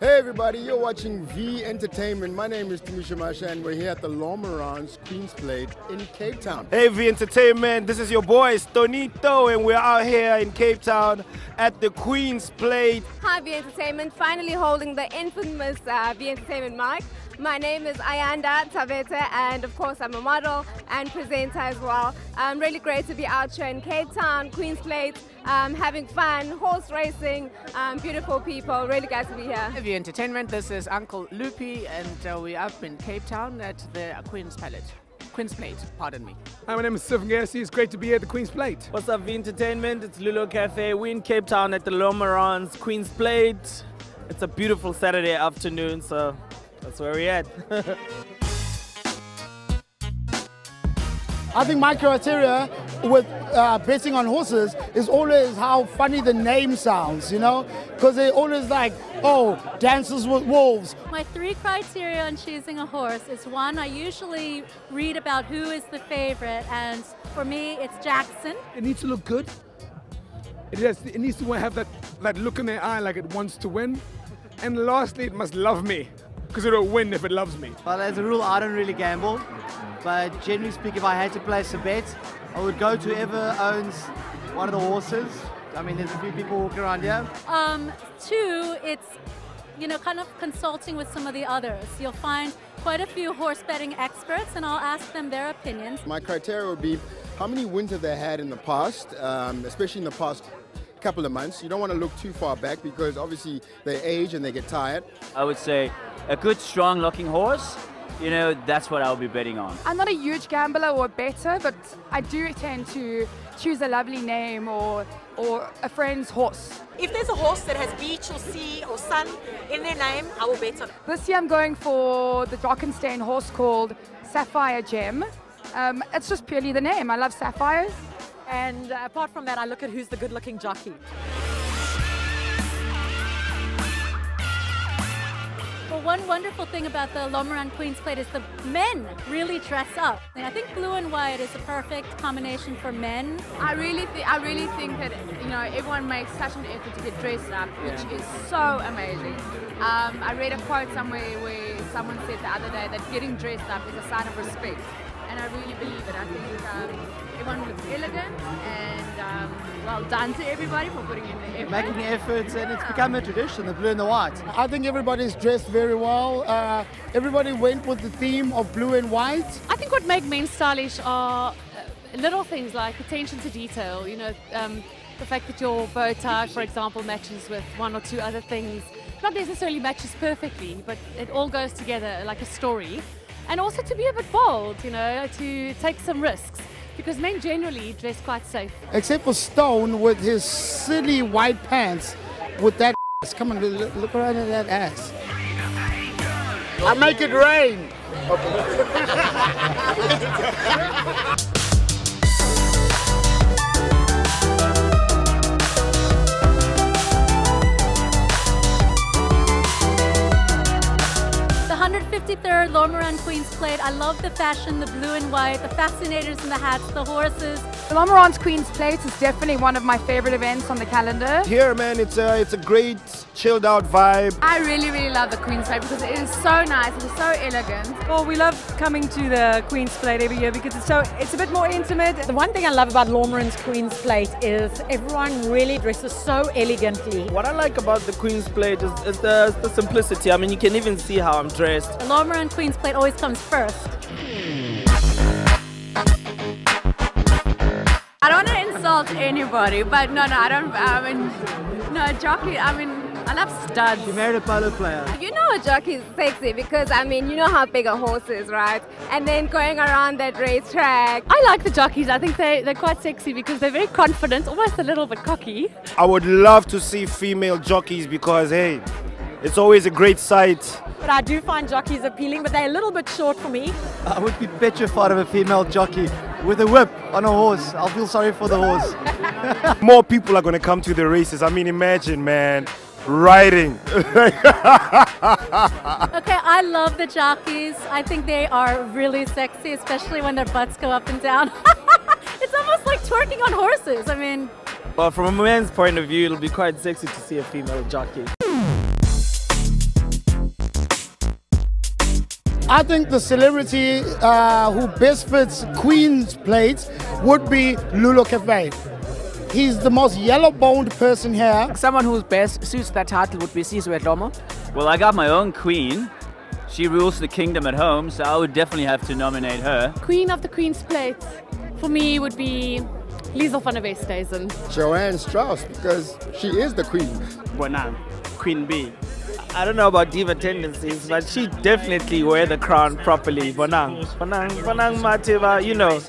Hey everybody, you're watching V Entertainment. My name is Timisha Masha and we're here at the Lomorans Queen's Plate in Cape Town. Hey V Entertainment, this is your boy Stonito and we're out here in Cape Town at the Queen's Plate. Hi V Entertainment, finally holding the infamous V Entertainment mic. My name is Ayanda Tavete and of course I'm a model and presenter as well. Really great to be out here in Cape Town, Queen's Plate, having fun, horse racing, beautiful people, really glad to be here. Hi V Entertainment, this is Uncle Loopy and we're up in Cape Town at the Queen's Plate, pardon me. Hi, my name is Sif Ngersi. It's great to be here at the Queen's Plate. What's up V Entertainment, it's Lulo Cafe. We're in Cape Town at the Lomorans Queen's Plate. It's a beautiful Saturday afternoon, so that's where we're at. I think my criteria with betting on horses is always how funny the name sounds, you know? Because they're always like, oh, dances with wolves. My 3 criteria on choosing a horse is 1, I usually read about who is the favorite, and for me it's Jackson. It needs to look good. It needs to have that look in their eye like it wants to win. And lastly, it must love me, because it'll win if it loves me. Well, as a rule, I don't really gamble. But generally speaking, if I had to place a bet, I would go to whoever owns one of the horses. I mean, there's a few people walking around here. 2, it's, you know, kind of consulting with some of the others. You'll find quite a few horse betting experts and I'll ask them their opinions. My criteria would be how many wins have they had in the past, especially in the past couple of months. You don't want to look too far back because obviously they age and they get tired. I would say a good, strong looking horse. You know, that's what I'll be betting on. I'm not a huge gambler or better, but I do tend to choose a lovely name or a friend's horse. If there's a horse that has beach or sea or sun in their name, I will bet on it. This year I'm going for the Drakensberg horse called Sapphire Gem. It's just purely the name. I love sapphires. And apart from that, I look at who's the good-looking jockey. Well, one wonderful thing about the Lomoran Queen's Plate is the men really dress up. And I think blue and white is a perfect combination for men. I really think that, you know, everyone makes such an effort to get dressed up, which is so amazing. I read a quote somewhere where someone said the other day that getting dressed up is a sign of respect. And I really believe it. I think everyone looks elegant and well done to everybody for putting in the effort. Making efforts, and it's become a tradition, the blue and the white. I think everybody's dressed very well. Everybody went with the theme of blue and white. I think what makes men stylish are little things like attention to detail. You know, the fact that your bow tie, for example, matches with 1 or 2 other things. Not necessarily matches perfectly, but it all goes together like a story. And also to be a bit bold, you know, to take some risks. Because men generally dress quite safe. Except for Stone with his silly white pants with that ass. Come on, look around at that ass. I make it rain. Okay. The 153rd Lomoran Queen's Plate. I love the fashion, the blue and white, the fascinators and the hats, the horses. The Lomorans Queen's Plate is definitely one of my favorite events on the calendar. Here man, it's a great chilled out vibe. I really love the Queen's Plate because it is so nice, it is so elegant. Well, we love coming to the Queen's Plate every year because it's a bit more intimate. The one thing I love about Lomoran's Queen's Plate is everyone really dresses so elegantly. What I like about the Queen's Plate is the simplicity. I mean, you can even see how I'm dressed. The Lomoran Queen's Plate always comes first. I don't want to insult anybody, but no, I don't. I mean, no, jockey. I mean, I love studs. You married a polo player. You know a jockey is sexy because, I mean, you know how big a horse is, right? And then going around that racetrack. I like the jockeys. I think they're quite sexy because they're very confident, almost a little bit cocky. I would love to see female jockeys because, hey, it's always a great sight. But I do find jockeys appealing, but they're a little bit short for me. I would be petrified of a female jockey with a whip on a horse. I'll feel sorry for the horse. More people are going to come to the races. I mean, imagine, man, riding. Okay, I love the jockeys. I think they are really sexy, especially when their butts go up and down. It's almost like twerking on horses. I mean, Well, from a man's point of view, it'll be quite sexy to see a female jockey. I think the celebrity who best fits Queen's plate would be Lulo Cafe. He's the most yellow-boned person here. Someone who best suits that title would be Sizwe Dlomo. Well, I got my own queen. She rules the kingdom at home, so I would definitely have to nominate her. Queen of the Queen's Plate for me would be Liesel van der Westhuizen. Joanne Strauss, because she is the queen. Bonang, Queen Bee. I don't know about diva tendencies, but she definitely wear the crown properly. Bonang, Mativa, you know.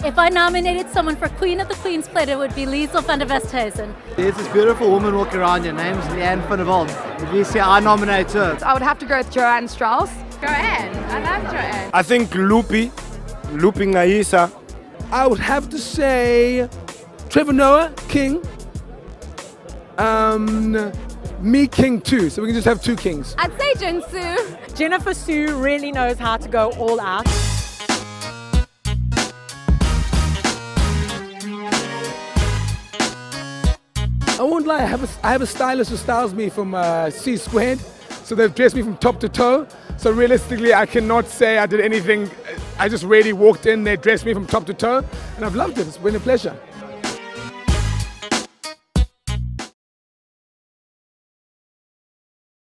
If I nominated someone for Queen of the Queen's Plate, it would be Liesel van der Westhuizen. There's this beautiful woman walking around. Her name's Leanne van der Walt. If you say I nominate her. I would have to go with Joanne Strauss. Joanne, I love Joanne. I think Lupi Ngaisa. I would have to say Trevor Noah, King. Me, King too. So we can just have two kings. I'd say Jinsu. Jennifer Sue really knows how to go all out. I won't lie, I have a stylist who styles me from C Squared. So they've dressed me from top to toe. So realistically, I cannot say I did anything. I just really walked in, they dressed me from top to toe, and I've loved it. It's been a pleasure.